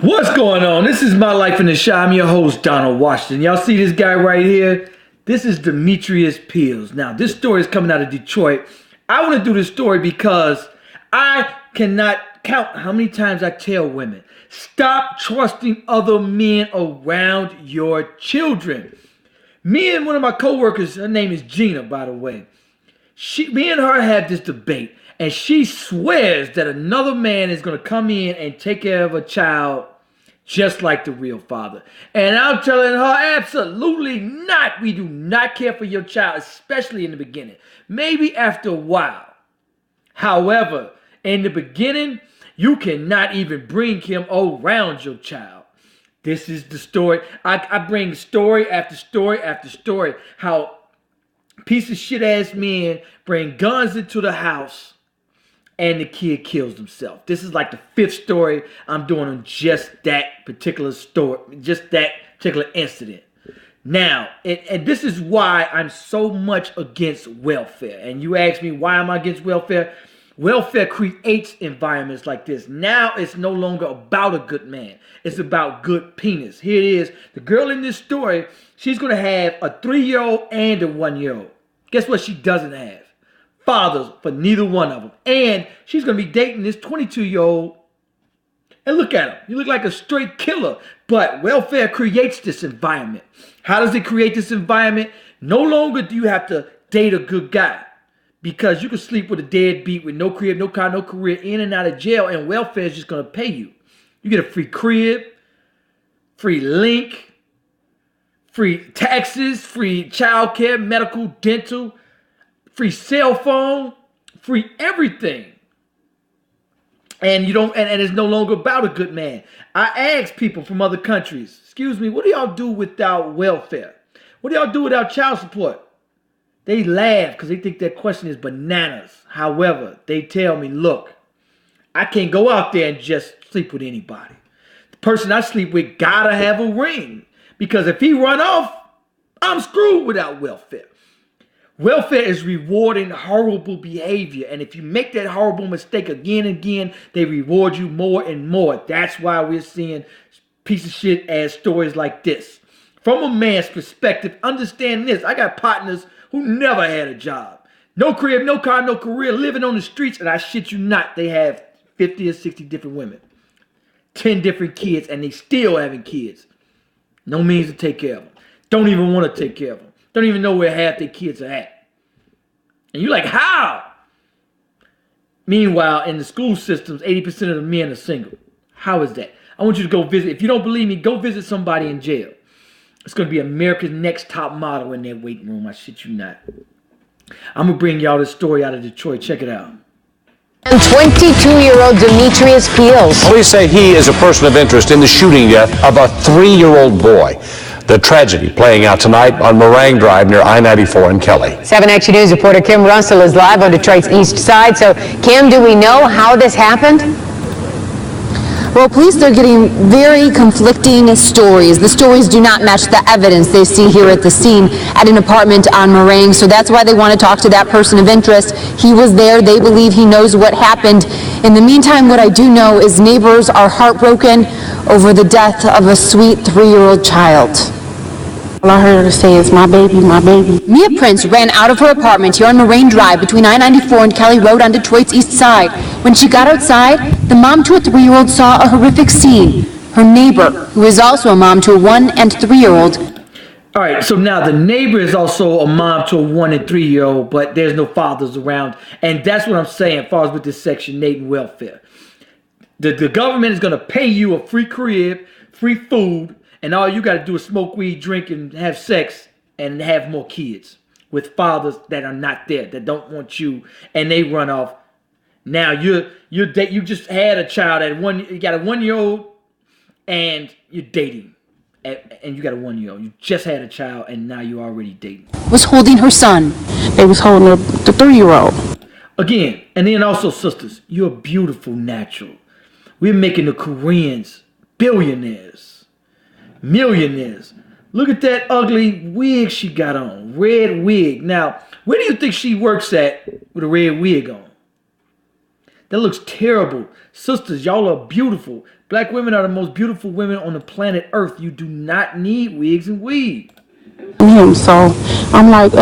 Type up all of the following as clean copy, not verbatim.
What's going on? This is My Life in the Shy. I'm your host, Donald Washington. Y'all see this guy right here? This is Demetrius Peels. Now, this story is coming out of Detroit. I want to do this story because I cannot count how many times I tell women, stop trusting other men around your children. Me and one of my coworkers, her name is Gina, by the way. Me and her have this debate, and she swears that another man is going to come in and take care of a child just like the real father. And I'm telling her, absolutely not. We do not care for your child, especially in the beginning. Maybe after a while. However, in the beginning, you cannot even bring him around your child. This is the story. I bring story after story after story. How piece of shit ass men bring guns into the house and the kid kills himself. This is like the 5th story I'm doing on just that particular story, just that particular incident. Now, and this is why I'm so much against welfare. And you ask me, why am I against welfare? Welfare creates environments like this. Now it's no longer about a good man. It's about good penis. Here it is. The girl in this story, she's going to have a 3-year-old and a 1-year-old. Guess what she doesn't have? Fathers for neither one of them. And she's going to be dating this 22-year-old. And look at him. You look like a straight killer. But welfare creates this environment. How does it create this environment? No longer do you have to date a good guy. Because you can sleep with a deadbeat with no crib, no car, no career, in and out of jail. And welfare is just going to pay you. You get a free crib, free link, free taxes, free childcare, medical, dental, free cell phone, free everything. And you don't, and it's no longer about a good man. I ask people from other countries, excuse me, what do y'all do without welfare? What do y'all do without child support? They laugh because they think that question is bananas. However, they tell me, look, I can't go out there and just sleep with anybody. The person I sleep with gotta have a ring. Because if he run off, I'm screwed without welfare. Welfare is rewarding horrible behavior. And if you make that horrible mistake again and again, they reward you more and more. That's why we're seeing piece of shit ass stories like this. From a man's perspective, understand this. I got partners who never had a job. No crib, no car, no career, living on the streets. And I shit you not, they have 50 or 60 different women. 10 different kids, and they still having kids. No means to take care of them. Don't even want to take care of them. Don't even know where half their kids are at. And you're like, how? Meanwhile, in the school systems, 80% of the men are single. How is that? I want you to go visit. If you don't believe me, go visit somebody in jail. It's going to be America's Next Top Model in their waiting room. I shit you not. I'm going to bring y'all this story out of Detroit. Check it out. And 22-year-old Demetrius Peels. Police say he is a person of interest in the shooting death of a 3-year-old boy. The tragedy playing out tonight on Meringue Drive near I-94 in Kelly. 7 Action News reporter Kim Russell is live on Detroit's east side. So, Kim, do we know how this happened? Well, police, they're getting very conflicting stories. The stories do not match the evidence they see here at the scene at an apartment on Meringue. So that's why they want to talk to that person of interest. He was there. They believe he knows what happened. In the meantime, what I do know is neighbors are heartbroken over the death of a sweet 3-year-old child. All I heard her say is, my baby, my baby. Mia Prince ran out of her apartment here on Meringue Drive between I-94 and Kelly Road on Detroit's east side. When she got outside, the mom to a 3-year-old saw a horrific scene. Her neighbor, who is also a mom to a 1- and 3-year-old. All right, so now the neighbor is also a mom to a 1- and 3-year-old, but there's no fathers around. And that's what I'm saying as far as with this Section 8 and welfare. The government is going to pay you a free crib, free food, and all you got to do is smoke weed, drink, and have sex, and have more kids with fathers that are not there, that don't want you, and they run off. Now you just had a child at you got a 1-year-old, and you're dating, and you got a 1-year-old. You just had a child, and now you're already dating. Was holding her son. They was holding the 3-year-old. Again, and then also, sisters, you're beautiful, natural. We're making the Koreans billionaires. Millionaires. Look at that ugly wig she got on. Red wig. Now, where do you think she works at with a red wig on? That looks terrible. Sisters, y'all are beautiful. Black women are the most beautiful women on the planet Earth. You do not need wigs and weave. Him, so I'm like,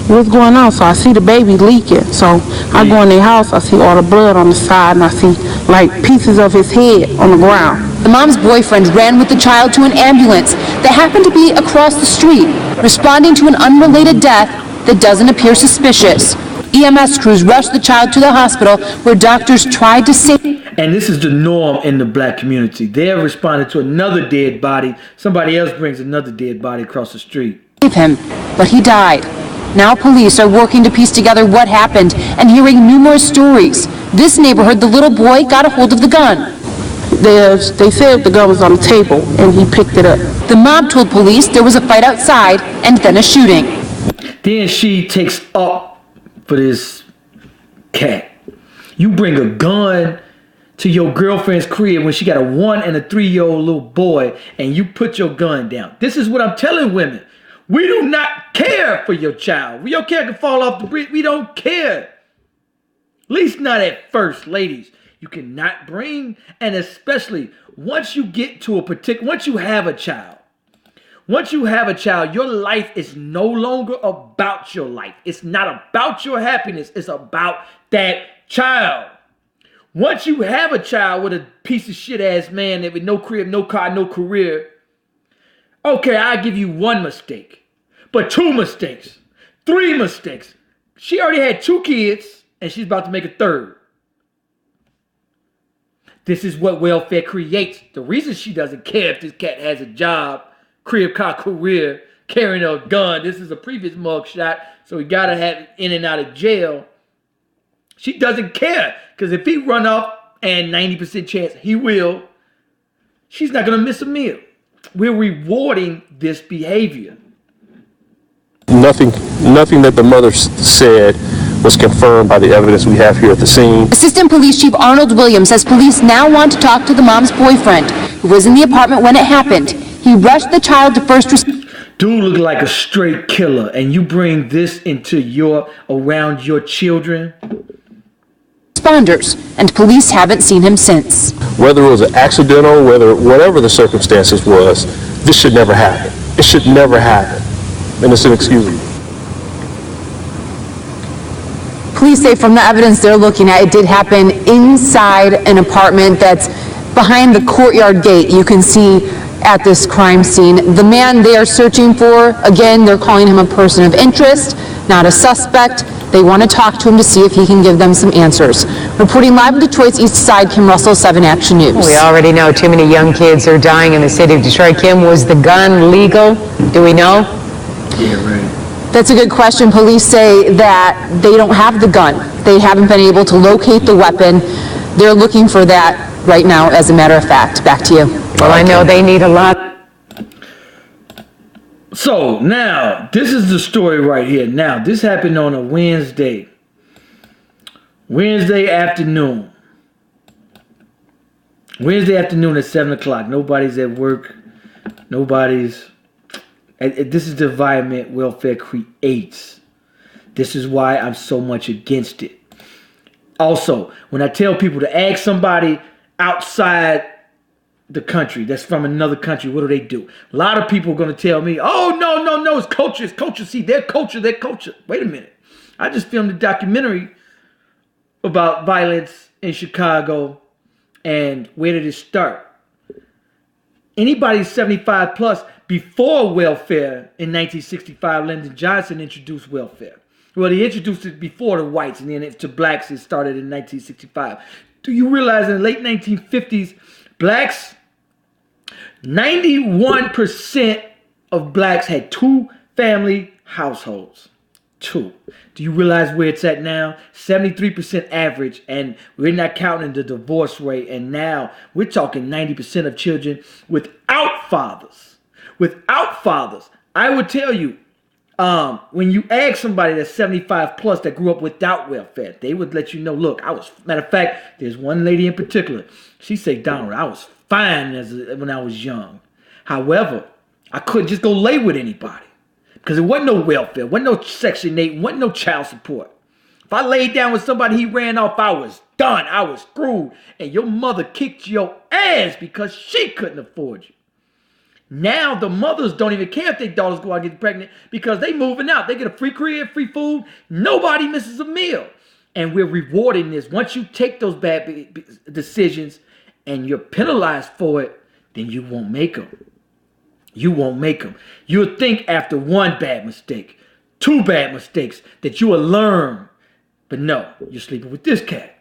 what's going on? So I see the baby leaking. So I go in their house, I see all the blood on the side, and I see like pieces of his head on the ground. The mom's boyfriend ran with the child to an ambulance that happened to be across the street, responding to an unrelated death that doesn't appear suspicious. EMS crews rushed the child to the hospital where doctors tried to save him. And this is the norm in the black community. They're responding to another dead body. Somebody else brings another dead body across the street. But he died. Now police are working to piece together what happened and hearing numerous stories. This neighborhood, the little boy got a hold of the gun. They said the gun was on the table and he picked it up. The mom told police there was a fight outside and then a shooting. Then she takes up for this cat. You bring a gun to your girlfriend's crib when she got a 1 and a 3-year-old little boy and you put your gun down. This is what I'm telling women. We do not care for your child. Your kid can fall off the bridge. We don't care. At least not at first, ladies. You cannot bring, and especially once you get to once you have a child, your life is no longer about your life. It's not about your happiness. It's about that child. Once you have a child with a piece of shit ass man with no crib, no car, no career, okay, I give you 1 mistake, but 2 mistakes, 3 mistakes. She already had 2 kids and she's about to make a 3rd. This is what welfare creates. The reason she doesn't care if this cat has a job, crib, car, career, carrying a gun. This is a previous mugshot, so he got to have in and out of jail. She doesn't care because if he run off, and 90% chance he will, she's not going to miss a meal. We're rewarding this behavior. Nothing that the mother said was confirmed by the evidence we have here at the scene. Assistant Police Chief Arnold Williams says police now want to talk to the mom's boyfriend, who was in the apartment when it happened. He rushed the child to first responders. Dude look like a straight killer, and you bring this into around your children. And police haven't seen him since. Whether it was an accidental, whatever the circumstances was, this should never happen. It should never happen. And it's inexcusable. Police say from the evidence they're looking at, it did happen inside an apartment that's behind the courtyard gate. You can see at this crime scene. The man they are searching for, again, they're calling him a person of interest, not a suspect. They want to talk to him to see if he can give them some answers. Reporting live in Detroit's East Side, Kim Russell, 7 Action News. We already know too many young kids are dying in the city of Detroit. Kim, was the gun legal? Do we know? Yeah, right. That's a good question. Police say that they don't have the gun. They haven't been able to locate the weapon. They're looking for that right now, as a matter of fact. Back to you. Well, I know they need a lot. So now, this is the story right here. Now, this happened on a Wednesday afternoon. Wednesday afternoon at 7 o'clock. Nobody's at work. This is the environment welfare creates. This is why I'm so much against it. Also, when I tell people to ask somebody outside the country, that's from another country, what do? A lot of people are going to tell me, oh, no, it's culture. See, their culture. Wait a minute. I just filmed a documentary about violence in Chicago, and where did it start? Anybody 75 plus, before welfare in 1965, Lyndon Johnson introduced welfare. Well, he introduced it before the whites, and then to blacks, it started in 1965. Do you realize in the late 1950s, blacks, 91% of blacks had 2 family households. 2. Do you realize where it's at now? 73% average, and we're not counting the divorce rate. And now we're talking 90% of children without fathers. Without fathers. I would tell you, when you ask somebody that's 75 plus that grew up without welfare, they would let you know, look, matter of fact, there's one lady in particular. She said, Donald, I was fine when I was young. However, I couldn't just go lay with anybody because there wasn't no welfare, wasn't no Section 8, wasn't no child support. If I laid down with somebody, he ran off, I was done. I was screwed. And your mother kicked your ass because she couldn't afford you. Now the mothers don't even care if their daughters go out and get pregnant because they moving out. They get a free crib, free food. Nobody misses a meal. And we're rewarding this. Once you take those bad decisions and you're penalized for it, then you won't make them. You won't make them. You'll think after one bad mistake, two bad mistakes, that you will learn. But no, you're sleeping with this cat.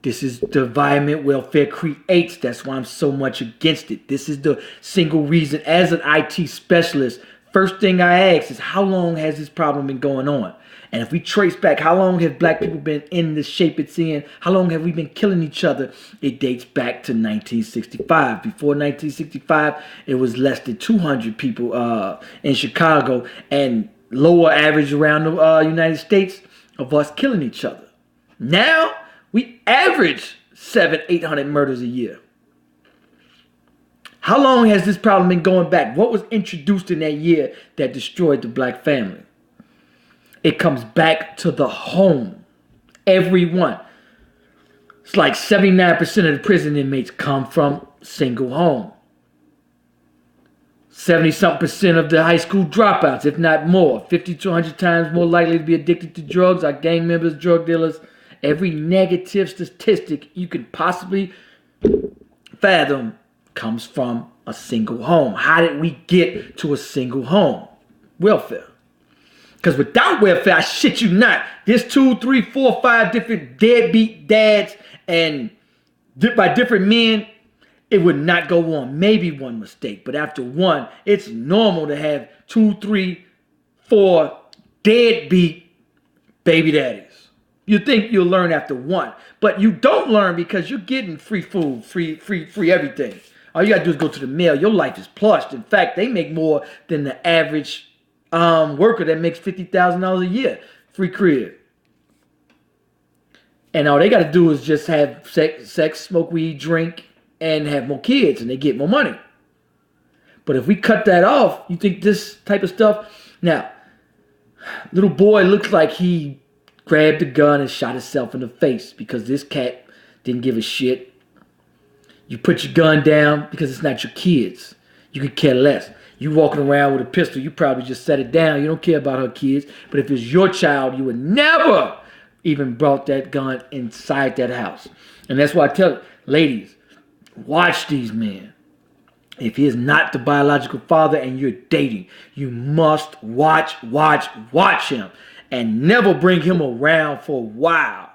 This is the environment welfare creates. That's why I'm so much against it. This is the single reason. As an IT specialist, first thing I ask is, how long has this problem been going on? And if we trace back, how long have black people been in the shape it's in? How long have we been killing each other? It dates back to 1965. Before 1965, it was less than 200 people in Chicago, and lower average around the United States of us killing each other. Now, we average 700-800 murders a year. How long has this problem been going back? What was introduced in that year that destroyed the black family? It comes back to the home. Everyone. It's like 79% of the prison inmates come from single home. 70-something% of the high school dropouts, if not more. 50 to 100 times more likely to be addicted to drugs, are gang members, drug dealers. Every negative statistic you could possibly fathom comes from a single home. How did we get to a single home? Welfare. Because without welfare, I shit you not, there's 2, 3, 4, 5 different deadbeat dads, and by different men, it would not go on. Maybe one mistake, but after one, it's normal to have 2, 3, 4 deadbeat baby daddies. You think you'll learn after one, but you don't learn because you're getting free food, free everything. All you gotta do is go to the mail. Your life is plushed. In fact, they make more than the average worker that makes $50,000 a year. Free crib. And all they got to do is just have sex, smoke weed, drink, and have more kids, and they get more money. But if we cut that off, you think this type of stuff? Now, little boy looks like he grabbed a gun and shot himself in the face because this cat didn't give a shit. You put your gun down because it's not your kids. You could care less. You walking around with a pistol, you probably just set it down. You don't care about her kids. But if it's your child, you would never even brought that gun inside that house. And that's why I tell ladies, watch these men. If he is not the biological father and you're dating, you must watch him. And never bring him around for a while.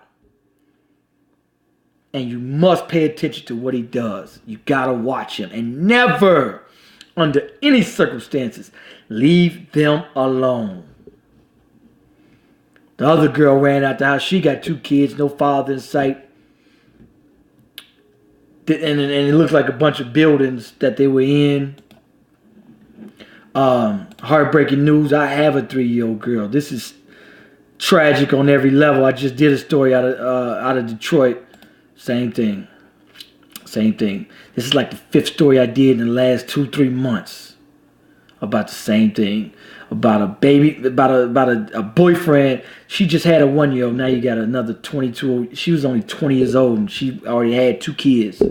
And you must pay attention to what he does. You gotta watch him. And never, under any circumstances, leave them alone. The other girl ran out the house. She got 2 kids, no father in sight. And it looked like a bunch of buildings that they were in. Heartbreaking news. I have a 3-year-old girl. This is tragic on every level. I just did a story out of Detroit. Same thing. This is like the 5th story I did in the last 2-3 months about the same thing. About a baby, about a boyfriend. She just had a 1-year-old. Now you got another 22. She was only 20 years old and she already had 2 kids.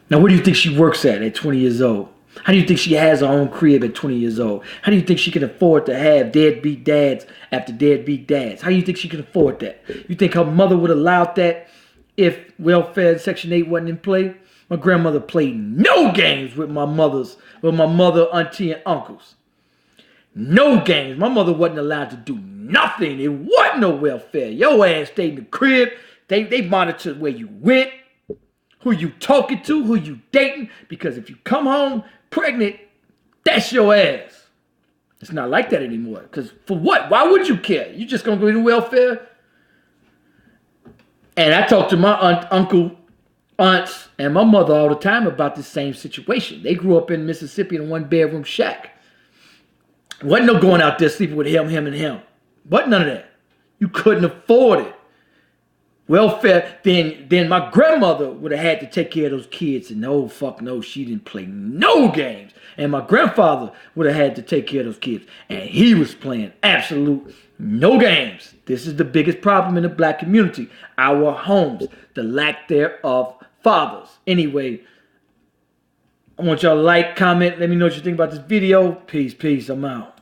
Now where do you think she works at 20 years old? How do you think she has her own crib at 20 years old? How do you think she can afford to have deadbeat dads after deadbeat dads? How do you think she can afford that? You think her mother would allow that if welfare and Section 8 wasn't in play? My grandmother played no games with my mother, auntie, and uncles. No games. My mother wasn't allowed to do nothing. It wasn't no welfare. Your ass stayed in the crib. They monitored where you went, who you talking to, who you dating. Because if you come home pregnant, that's your ass. It's not like that anymore. Because for what? Why would you care? You just gonna go to welfare? And I talk to my aunts, and my mother all the time about the same situation. They grew up in Mississippi in a 1-bedroom shack. Wasn't no going out there sleeping with him, and him. Wasn't none of that. You couldn't afford it. welfare, then my grandmother would have had to take care of those kids. And no, fuck no, she didn't play no games. And my grandfather would have had to take care of those kids. And he was playing absolute no games. This is the biggest problem in the black community. Our homes, the lack thereof fathers. Anyway, I want y'all to like, comment, let me know what you think about this video. Peace, I'm out.